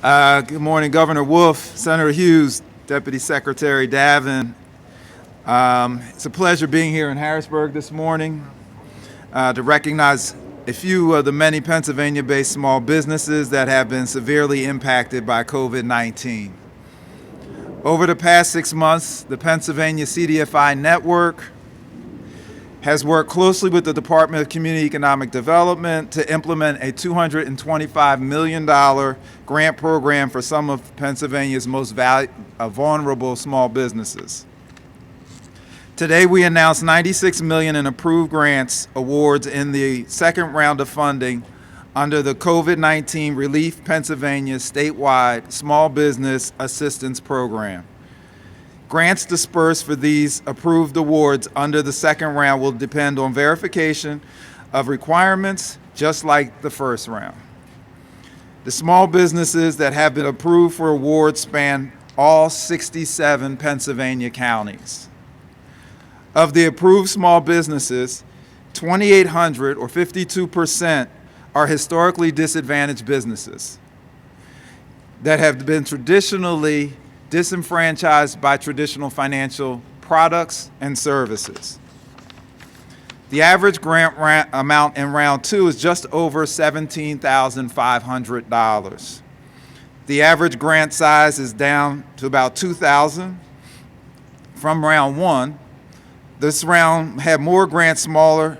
Good morning, Governor Wolf, Senator Hughes, Deputy Secretary Davin. It's a pleasure being here in Harrisburg this morning to recognize a few of the many Pennsylvania-based small businesses that have been severely impacted by COVID-19. Over the past 6 months, the Pennsylvania CDFI network has worked closely with the Department of Community Economic Development to implement a $225 million grant program for some of Pennsylvania's most vulnerable small businesses. Today, we announced $96 million in approved grants awards in the second round of funding under the COVID-19 Relief Pennsylvania statewide Small Business Assistance Program. Grants dispersed for these approved awards under the second round will depend on verification of requirements, just like the first round. The small businesses that have been approved for awards span all 67 Pennsylvania counties. Of the approved small businesses, 2,800 or 52% are historically disadvantaged businesses that have been traditionally disenfranchised by traditional financial products and services. The average grant amount in round two is just over $17,500. The average grant size is down to about $2,000 from round one. This round had more grants, smaller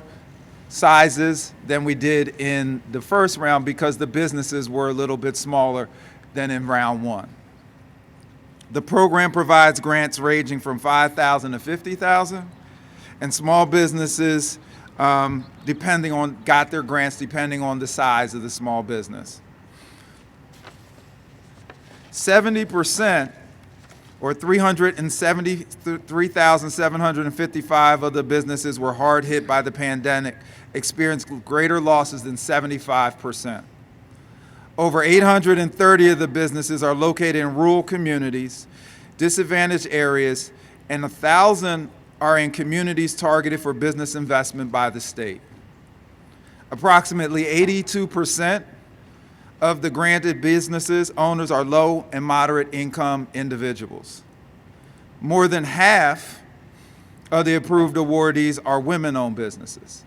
sizes than we did in the first round because the businesses were a little bit smaller than in round one. The program provides grants ranging from $5,000 to $50,000, and small businesses got their grants depending on the size of the small business. 70%, or 373,755 of the businesses were hard hit by the pandemic, experienced greater losses than 75%. Over 830 of the businesses are located in rural communities, disadvantaged areas, and 1,000 are in communities targeted for business investment by the state. Approximately 82% of the granted businesses owners are low and moderate income individuals. More than half of the approved awardees are women-owned businesses.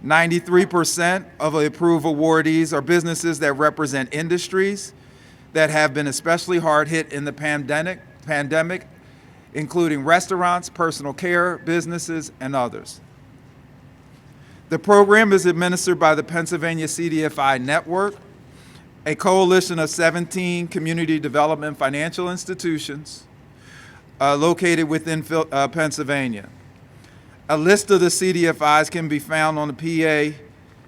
93% of the approved awardees are businesses that represent industries that have been especially hard hit in the pandemic, including restaurants, personal care businesses, and others. The program is administered by the Pennsylvania CDFI Network, a coalition of 17 community development financial institutions located within Pennsylvania. A list of the CDFIs can be found on the PA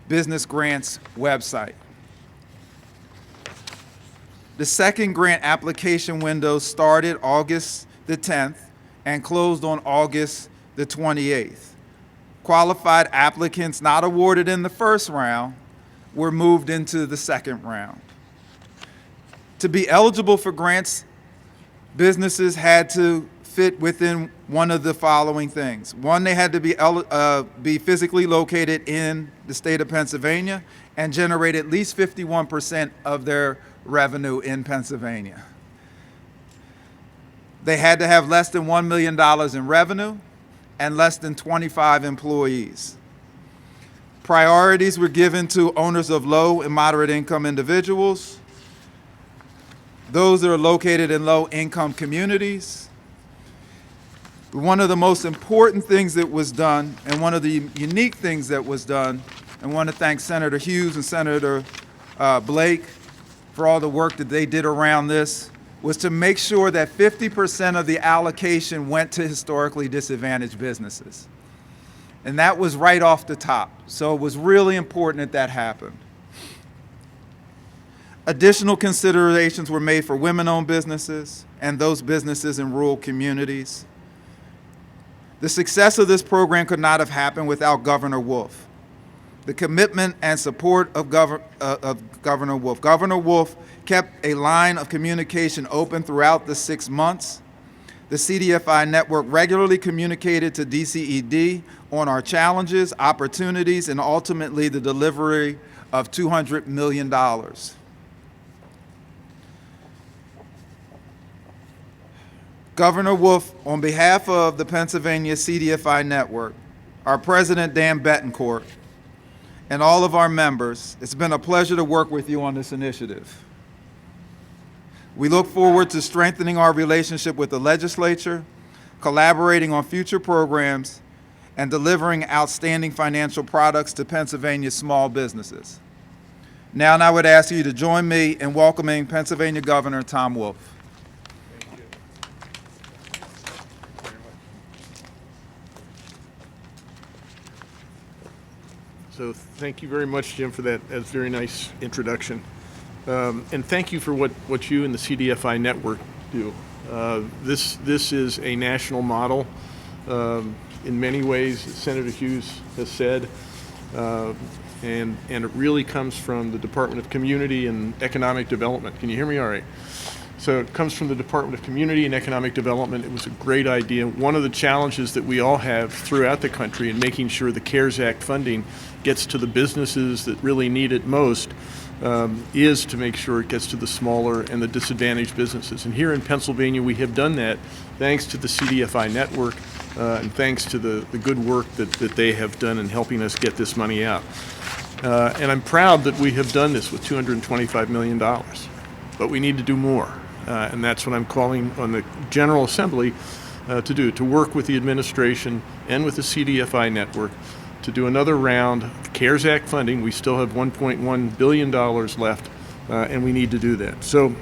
Business Grants website. The second grant application window started August the 10th and closed on August the 28th. Qualified applicants not awarded in the first round were moved into the second round. To be eligible for grants, businesses had to fit within one of the following things. One, they had to be physically located in the state of Pennsylvania and generate at least 51% of their revenue in Pennsylvania. They had to have less than $1 million in revenue and less than 25 employees. Priorities were given to owners of low and moderate income individuals, those that are located in low income communities. One of the most important things that was done, and one of the unique things that was done, and I want to thank Senator Hughes and Senator Blake for all the work that they did around this, was to make sure that 50% of the allocation went to historically disadvantaged businesses. And that was right off the top. So it was really important that happened. Additional considerations were made for women-owned businesses and those businesses in rural communities. The success of this program could not have happened without Governor Wolf. The commitment and support of Governor Wolf. Governor Wolf kept a line of communication open throughout the 6 months. The CDFI network regularly communicated to DCED on our challenges, opportunities, and ultimately the delivery of $200 million. Governor Wolf, on behalf of the Pennsylvania CDFI Network, our President Dan Betancourt, and all of our members, it's been a pleasure to work with you on this initiative. We look forward to strengthening our relationship with the legislature, collaborating on future programs, and delivering outstanding financial products to Pennsylvania's small businesses. Now I would ask you to join me in welcoming Pennsylvania Governor Tom Wolf. So thank you very much, Jim, for that very nice introduction. And thank you for what you and the CDFI network do. This is a national model in many ways, as Senator Hughes has said, and it really comes from the Department of Community and Economic Development. Can you hear me all right? So it comes from the Department of Community and Economic Development. It was a great idea. One of the challenges that we all have throughout the country in making sure the CARES Act funding gets to the businesses that really need it most is to make sure it gets to the smaller and the disadvantaged businesses. And here in Pennsylvania, we have done that thanks to the CDFI network and thanks to the good work that they have done in helping us get this money out. And I'm proud that we have done this with $225 million, but we need to do more. And that's what I'm calling on the General Assembly to do, to work with the administration and with the CDFI network to do another round of CARES Act funding. We still have $1.1 billion left, and we need to do that. So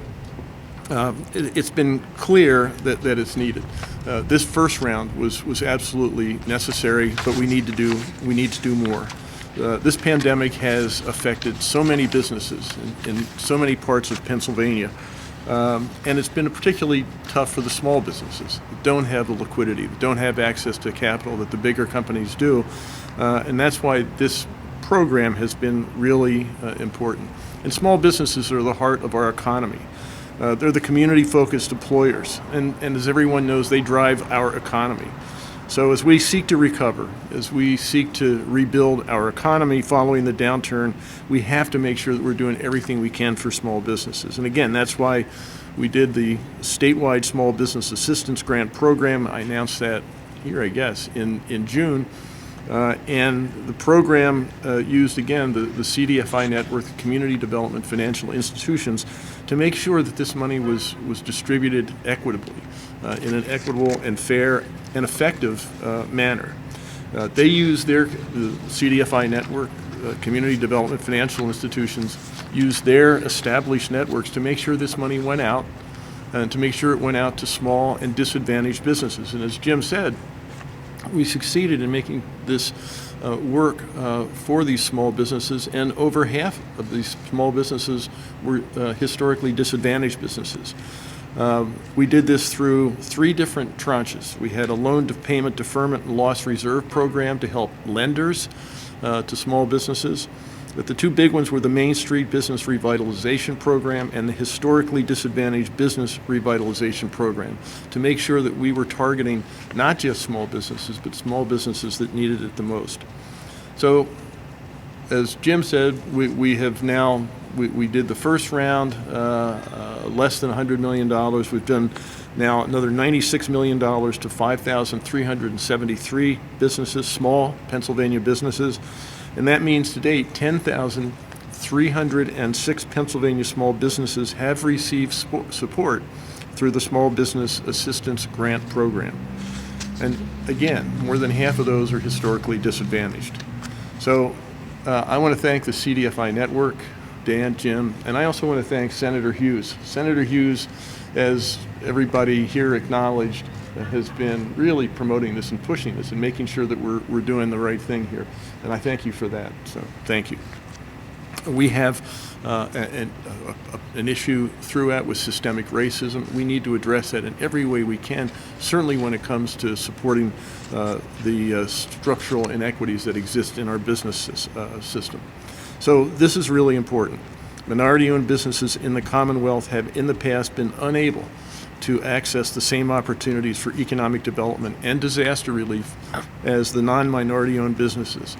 it's been clear that it's needed. This first round was absolutely necessary, but we need to do more. This pandemic has affected so many businesses in so many parts of Pennsylvania. And it's been particularly tough for the small businesses that don't have the liquidity, that don't have access to capital that the bigger companies do. And that's why this program has been really important. And small businesses are the heart of our economy. They're the community-focused employers. And as everyone knows, they drive our economy. So as we seek to recover, as we seek to rebuild our economy following the downturn, we have to make sure that we're doing everything we can for small businesses. And again, that's why we did the statewide Small Business Assistance Grant Program. I announced that here, I guess, in June. And the program used, again, the CDFI network, the Community Development Financial Institutions, to make sure that this money was distributed equitably, in an equitable and fair and effective manner. They use the CDFI network, Community Development Financial Institutions, use their established networks to make sure this money went out, and to make sure it went out to small and disadvantaged businesses. And as Jim said, we succeeded in making this work for these small businesses, and over half of these small businesses were historically disadvantaged businesses. We did this through 3 different tranches. We had a loan to payment deferment and loss reserve program to help lenders to small businesses. But the 2 big ones were the Main Street Business Revitalization Program and the Historically Disadvantaged Business Revitalization Program, to make sure that we were targeting not just small businesses, but small businesses that needed it the most. So, as Jim said, we have now, we did the first round, less than $100 million. We've done now another $96 million to 5,373 businesses, small Pennsylvania businesses. And that means to date, 10,306 Pennsylvania small businesses have received support through the Small Business Assistance Grant Program. And again, more than half of those are historically disadvantaged. So I want to thank the CDFI network, Dan, Jim, and I also want to thank Senator Hughes. Senator Hughes, as everybody here acknowledged, has been really promoting this and pushing this and making sure that we're doing the right thing here. And I thank you for that, so thank you. We have an issue throughout with systemic racism. We need to address that in every way we can, certainly when it comes to supporting the structural inequities that exist in our business system. So this is really important. Minority-owned businesses in the Commonwealth have in the past been unable to access the same opportunities for economic development and disaster relief as the non-minority-owned businesses.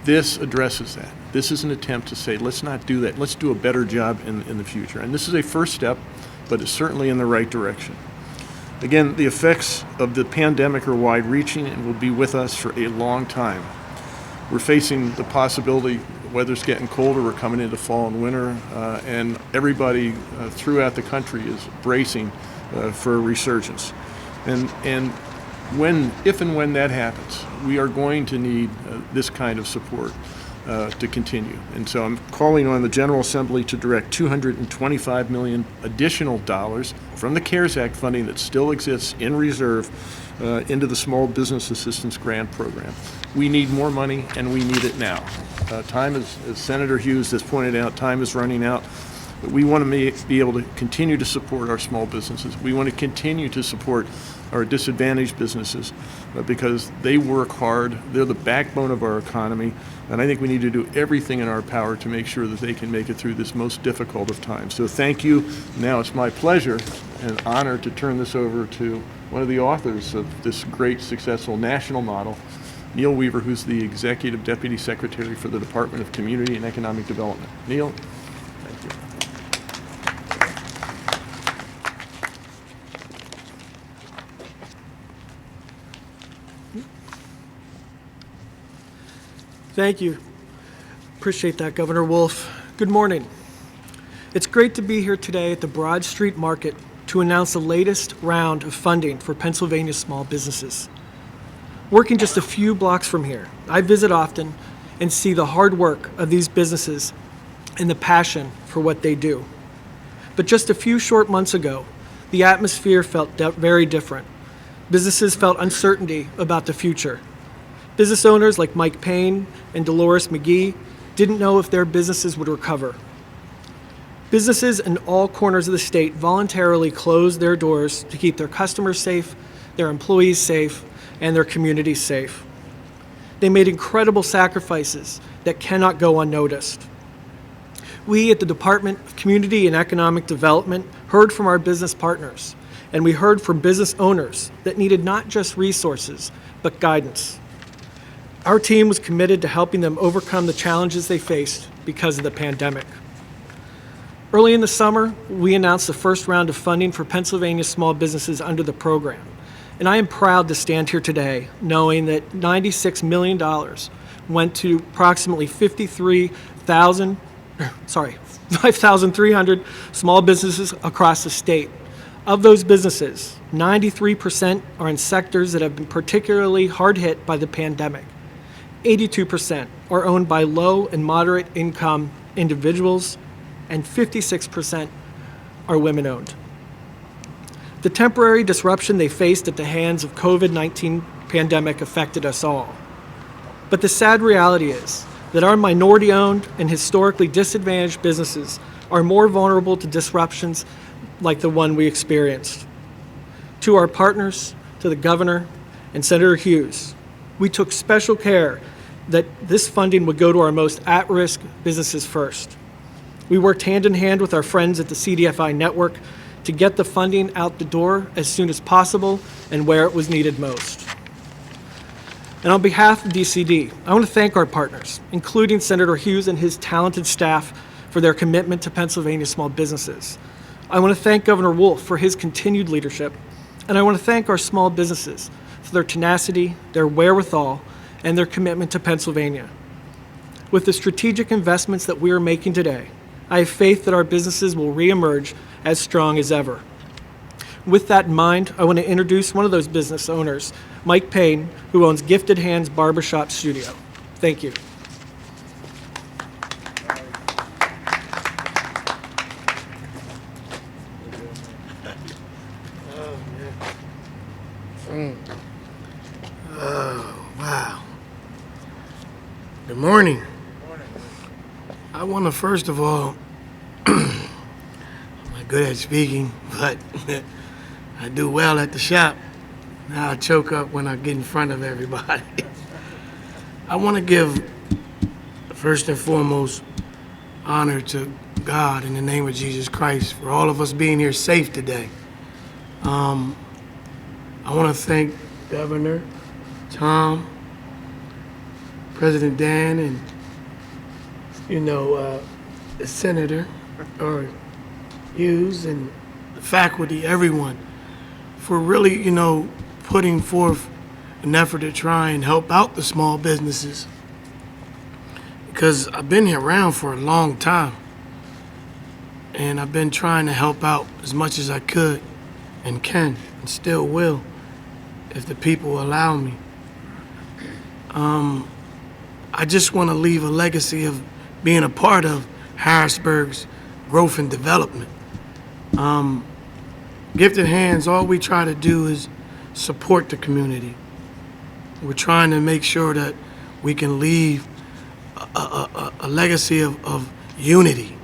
This addresses that. This is an attempt to say, let's not do that. Let's do a better job in the future. And this is a first step, but it's certainly in the right direction. Again, the effects of the pandemic are wide-reaching and will be with us for a long time. We're facing the possibility weather's getting colder, we're coming into fall and winter, and everybody throughout the country is bracing for a resurgence. And if and when that happens, we are going to need this kind of support to continue. And so I'm calling on the General Assembly to direct $225 million additional dollars from the CARES Act funding that still exists in reserve into the Small Business Assistance Grant Program. We need more money, and we need it now. Time is, as Senator Hughes has pointed out, time is running out. But we want to be able to continue to support our small businesses. We want to continue to support our disadvantaged businesses because they work hard. They're the backbone of our economy. And I think we need to do everything in our power to make sure that they can make it through this most difficult of times. So thank you. Now it's my pleasure and honor to turn this over to one of the authors of this great, successful national model, Neil Weaver, who's the Executive Deputy Secretary for the Department of Community and Economic Development. Neil, thank you. Thank you. Appreciate that, Governor Wolf. Good morning. It's great to be here today at the Broad Street Market to announce the latest round of funding for Pennsylvania small businesses. Working just a few blocks from here, I visit often and see the hard work of these businesses and the passion for what they do. But just a few short months ago, the atmosphere felt very different. Businesses felt uncertainty about the future. Business owners like Mike Payne and Dolores McGee didn't know if their businesses would recover. Businesses in all corners of the state voluntarily closed their doors to keep their customers safe, their employees safe, and their communities safe. They made incredible sacrifices that cannot go unnoticed. We at the Department of Community and Economic Development heard from our business partners, and we heard from business owners that needed not just resources, but guidance. Our team was committed to helping them overcome the challenges they faced because of the pandemic. Early in the summer, we announced the first round of funding for Pennsylvania small businesses under the program. And I am proud to stand here today knowing that $96 million went to approximately 5,300 small businesses across the state. Of those businesses, 93% are in sectors that have been particularly hard hit by the pandemic. 82% are owned by low and moderate income individuals, and 56% are women-owned. The temporary disruption they faced at the hands of COVID-19 pandemic affected us all. But the sad reality is that our minority-owned and historically disadvantaged businesses are more vulnerable to disruptions like the one we experienced. To our partners, to the governor, and Senator Hughes, we took special care that this funding would go to our most at-risk businesses first. We worked hand in hand with our friends at the CDFI network to get the funding out the door as soon as possible and where it was needed most. And on behalf of DCD, I want to thank our partners, including Senator Hughes and his talented staff, for their commitment to Pennsylvania small businesses. I want to thank Governor Wolf for his continued leadership, and I want to thank our small businesses for their tenacity, their wherewithal, and their commitment to Pennsylvania. With the strategic investments that we are making today, I have faith that our businesses will reemerge as strong as ever. With that in mind, I want to introduce one of those business owners, Mike Payne, who owns Gifted Hands Barbershop Studio. Thank you. Oh, wow. Good morning. I want to first of all, I'm not good at speaking, but I do well at the shop. Now I choke up when I get in front of everybody. I want to give, first and foremost, honor to God in the name of Jesus Christ for all of us being here safe today. I want to thank Governor Tom, President Dan, and the Senator or Hughes and the faculty, everyone, for really, putting forth an effort to try and help out the small businesses. Because I've been here around for a long time, and I've been trying to help out as much as I could and can and still will if the people allow me. I just want to leave a legacy of being a part of Harrisburg's growth and development. Gifted Hands, all we try to do is support the community. We're trying to make sure that we can leave a legacy of unity.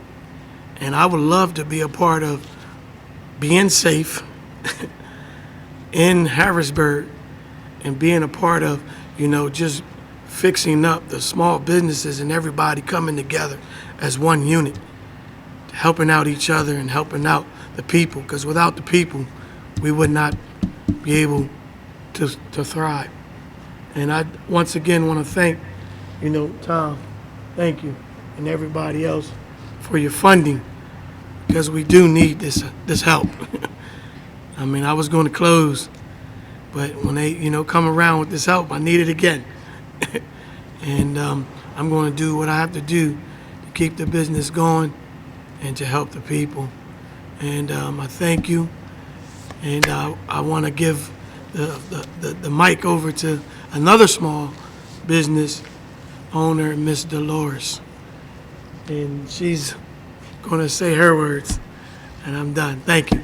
And I would love to be a part of being safe in Harrisburg and being a part of, just fixing up the small businesses and everybody coming together as one unit, helping out each other and helping out the people, because without the people, we would not be able to thrive. And I once again want to thank, Tom, thank you, and everybody else for your funding, because we do need this help. I mean, I was going to close, but when they, come around with this help, I need it again. And I'm going to do what I have to do to keep the business going and to help the people. And I thank you, and I want to give the mic over to another small business owner, Miss Dolores. And she's going to say her words, and I'm done. Thank you.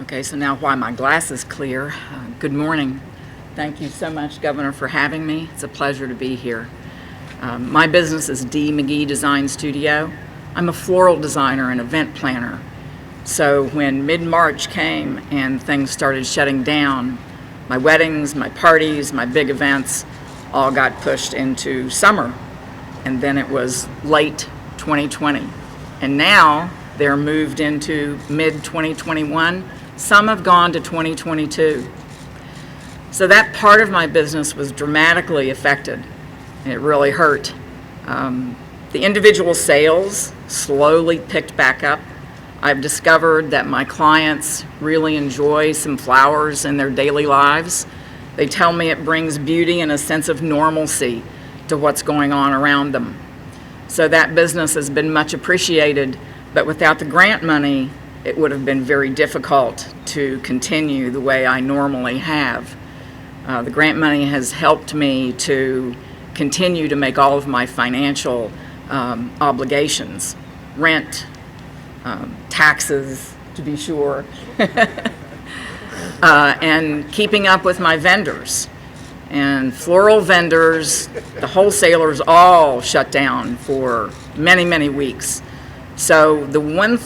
Okay, so now while my glass is clear, good morning. Thank you so much, Governor, for having me. It's a pleasure to be here. My business is D. McGee Design Studio. I'm a floral designer and event planner. So when mid-March came and things started shutting down, my weddings, my parties, my big events all got pushed into summer. And then it was late 2020. And now they're moved into mid-2021. Some have gone to 2022. So that part of my business was dramatically affected. It really hurt. The individual sales slowly picked back up. I've discovered that my clients really enjoy some flowers in their daily lives. They tell me it brings beauty and a sense of normalcy to what's going on around them. So that business has been much appreciated, but without the grant money, it would have been very difficult to continue the way I normally have. The grant money has helped me to continue to make all of my financial obligations, rent, taxes, to be sure, and keeping up with my vendors. And floral vendors, the wholesalers all shut down for many, many weeks. So the one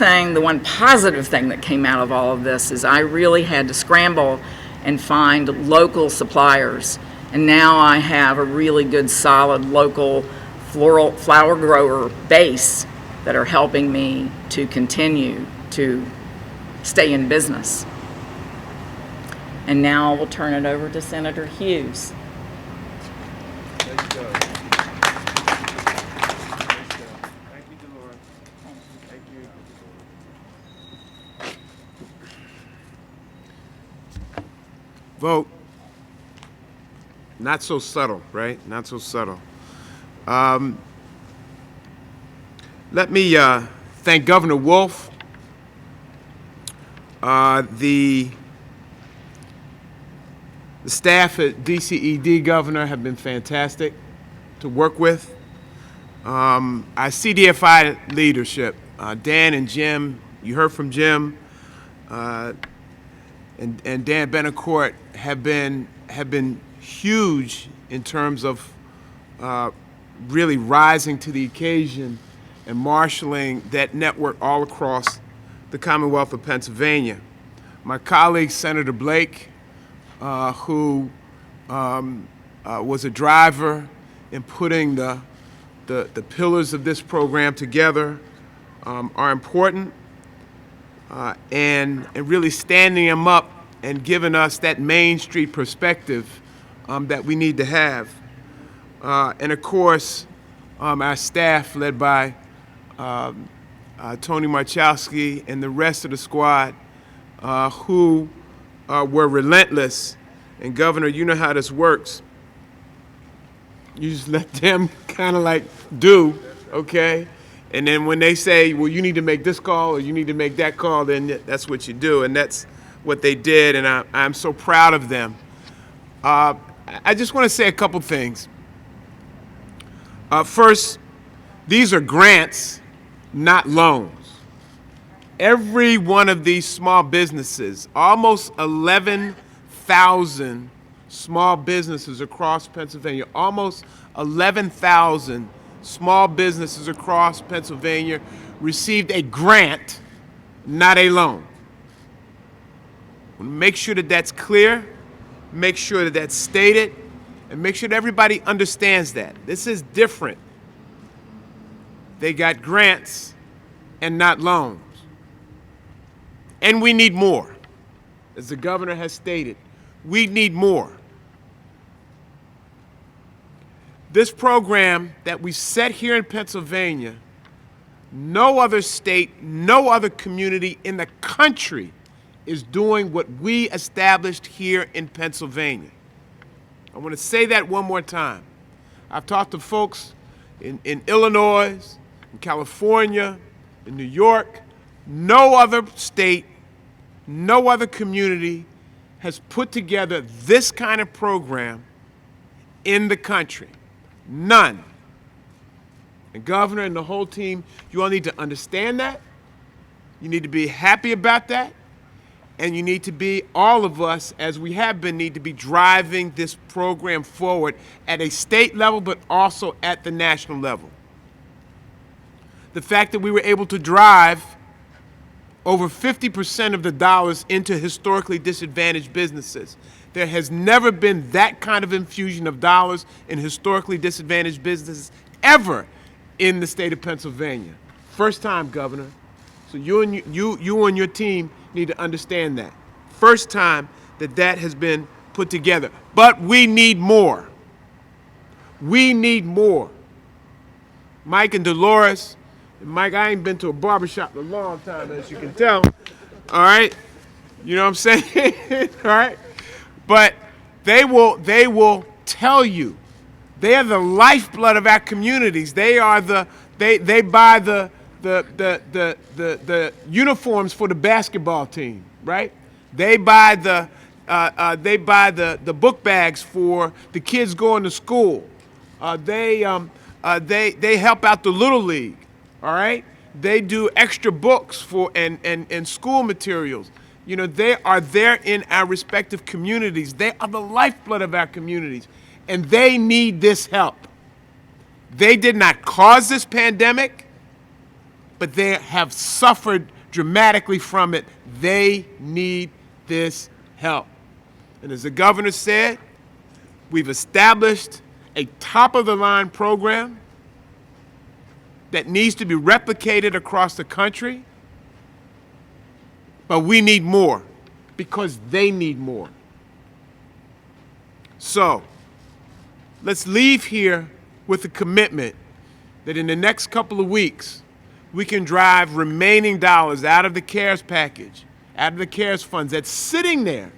positive thing that came out of all of this is I really had to scramble and find local suppliers. And now I have a really good, solid, local flower grower base that are helping me to continue to stay in business. And now we'll turn it over to Senator Hughes. Vote. Not so subtle, right? Not so subtle. Let me thank Governor Wolf, the staff at DCED, Governor, have been fantastic to work with. Our CDFI leadership, Dan and Jim, you heard from Jim, and Dan Benacourt have been huge in terms of really rising to the occasion and marshaling that network all across the Commonwealth of Pennsylvania. My colleague, Senator Blake, who was a driver in putting the pillars of this program together, are important, and really standing them up and giving us that Main Street perspective that we need to have. and of course, our staff led by Tony Marchowski and the rest of the squad who were relentless. And Governor, you know how this works. You just let them kind of like do, okay? And then when they say, well, you need to make this call or you need to make that call, then that's what you do. And that's what they did, and I'm so proud of them. I just want to say a couple things. First, these are grants, not loans. Every one of these small businesses, almost 11,000 small businesses across Pennsylvania, almost 11,000 small businesses across Pennsylvania received a grant, not a loan. Make sure that that's clear, make sure that that's stated, and make sure that everybody understands that. This is different. They got grants and not loans. And we need more. As the governor has stated, we need more. This program that we set here in Pennsylvania, no other state, no other community in the country is doing what we established here in Pennsylvania. I want to say that one more time. I've talked to folks in Illinois, in California, in New York. No other state, no other community has put together this kind of program in the country. None. And Governor and the whole team, you all need to understand that. You need to be happy about that. And you need to be, all of us, as we have been, need to be driving this program forward at a state level, but also at the national level. The fact that we were able to drive over 50% of the dollars into historically disadvantaged businesses. There has never been that kind of infusion of dollars in historically disadvantaged businesses ever in the state of Pennsylvania. First time, Governor. So you and your team need to understand that. First time that has been put together. But we need more. We need more. Mike and Dolores, and Mike, I ain't been to a barbershop in a long time, as you can tell. All right? You know what I'm saying? All right? But they will tell you. They are the lifeblood of our communities. They are they buy the uniforms for the basketball team, right? They buy the book bags for the kids going to school. They help out the Little League, all right? They do extra books for and school materials. You know, they are there in our respective communities. They are the lifeblood of our communities, and they need this help. They did not cause this pandemic, but they have suffered dramatically from it. They need this help. And as the governor said, we've established a top-of-the-line program that needs to be replicated across the country, but we need more because they need more. So let's leave here with a commitment that in the next couple of weeks, we can drive remaining dollars out of the CARES package, out of the CARES funds that's sitting there.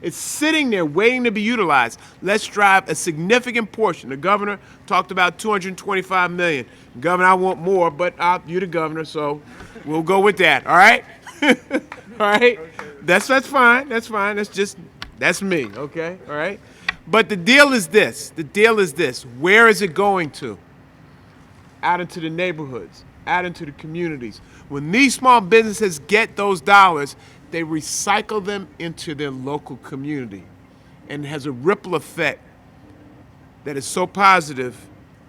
It's sitting there waiting to be utilized. Let's drive a significant portion. The governor talked about $225 million. Governor, I want more, but you're the governor, so we'll go with that, all right? All right? That's fine. That's fine. That's me, okay? All right? But the deal is this. Where is it going to? Out into the neighborhoods, out into the communities. When these small businesses get those dollars, they recycle them into their local community. And it has a ripple effect that is so positive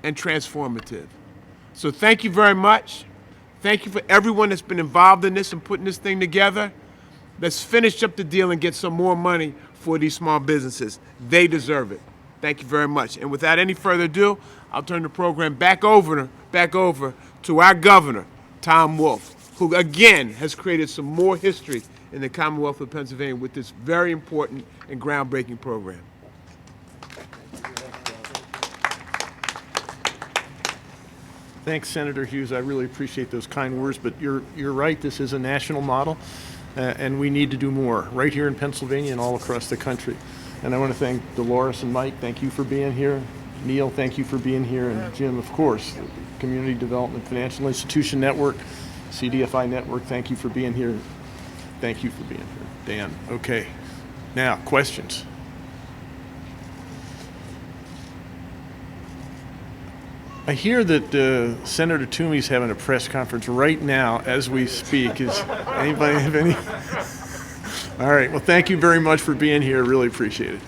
and transformative. So thank you very much. Thank you for everyone that's been involved in this and putting this thing together. Let's finish up the deal and get some more money for these small businesses. They deserve it. Thank you very much. And without any further ado, I'll turn the program back over to our governor, Tom Wolf, who again has created some more history in the Commonwealth of Pennsylvania with this very important and groundbreaking program. Thanks, Senator Hughes. I really appreciate those kind words, but you're right. This is a national model, and we need to do more right here in Pennsylvania and all across the country. And I want to thank Dolores and Mike. Thank you for being here. Neil, thank you for being here. And Jim, of course, Community Development Financial Institution Network, CDFI Network, thank you for being here. Thank you for being here. Dan, okay. Now, questions. I hear that Senator Toomey's having a press conference right now as we speak. Is anybody have any? All right. Well, thank you very much for being here. Really appreciate it.